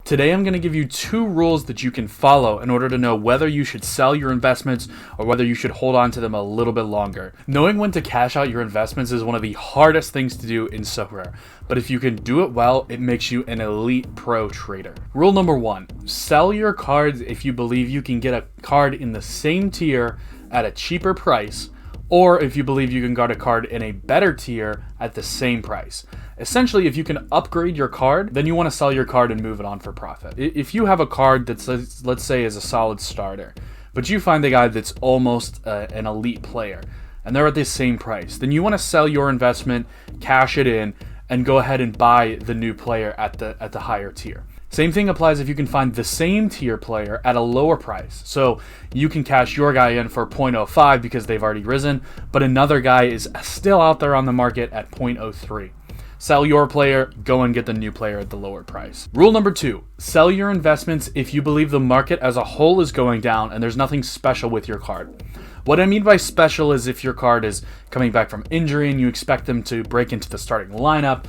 Today I'm going to give you 2 rules that you can follow in order to know whether you should sell your investments or whether you should hold on to them a little bit longer. Knowing when to cash out your investments is one of the hardest things to do in Sorare, but if you can do it well, it makes you an elite pro trader. Rule number 1, sell your cards if you believe you can get a card in the same tier at a cheaper price, or if you believe you can get a card in a better tier at the same price. Essentially, if you can upgrade your card, then you want to sell your card and move it on for profit. If you have a card that's, let's say, is a solid starter, but you find a guy that's almost an elite player, and they're at the same price, then you want to sell your investment, cash it in, and go ahead and buy the new player at the higher tier. Same thing applies if you can find the same tier player at a lower price. So you can cash your guy in for 0.05 because they've already risen, but another guy is still out there on the market at 0.03. Sell your player, go and get the new player at the lower price. Rule number 2, sell your investments if you believe the market as a whole is going down and there's nothing special with your card. What I mean by special is if your card is coming back from injury and you expect them to break into the starting lineup,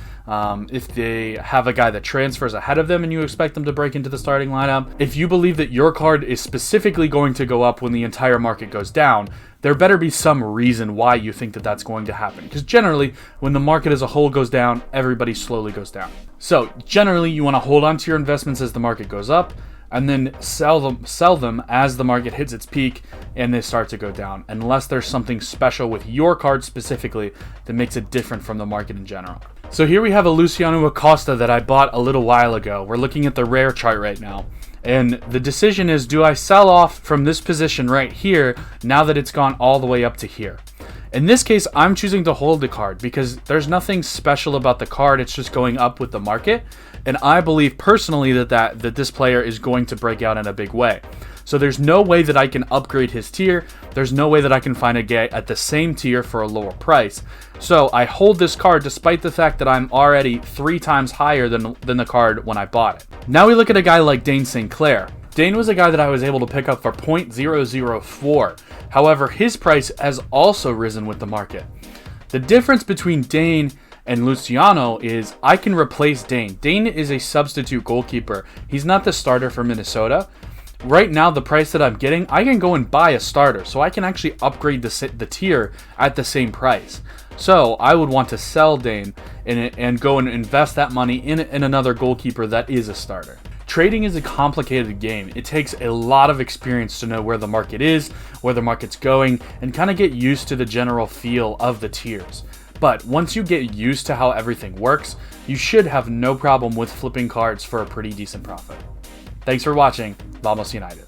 if they have a guy that transfers ahead of them and you expect them to break into the starting lineup, if you believe that your card is specifically going to go up when the entire market goes down, there better be some reason why you think that that's going to happen. Because generally, when the market as a whole goes down, everybody slowly goes down. So generally, you want to hold on to your investments as the market goes up, and then sell them as the market hits its peak and they start to go down, unless there's something special with your card specifically that makes it different from the market in general. So here we have a Luciano Acosta that I bought a little while ago. We're looking at the rare chart right now. And the decision is, do I sell off from this position right here now that it's gone all the way up to here? In this case, I'm choosing to hold the card because there's nothing special about the card. It's just going up with the market. And I believe personally that this player is going to break out in a big way. So there's no way that I can upgrade his tier. There's no way that I can find a guy at the same tier for a lower price. So I hold this card despite the fact that I'm already 3 times higher than the card when I bought it. Now we look at a guy like Dane St. Clair. Dane was a guy that I was able to pick up for 0.004. However, his price has also risen with the market. The difference between Dane and Luciano is I can replace Dane. Dane is a substitute goalkeeper. He's not the starter for Minnesota. Right now, the price that I'm getting, I can go and buy a starter. So I can actually upgrade the tier at the same price. So I would want to sell Dane and go and invest that money in another goalkeeper that is a starter. Trading is a complicated game. It takes a lot of experience to know where the market is, where the market's going, and kind of get used to the general feel of the tiers. But once you get used to how everything works, you should have no problem with flipping cards for a pretty decent profit. Thanks for watching. Vamos United.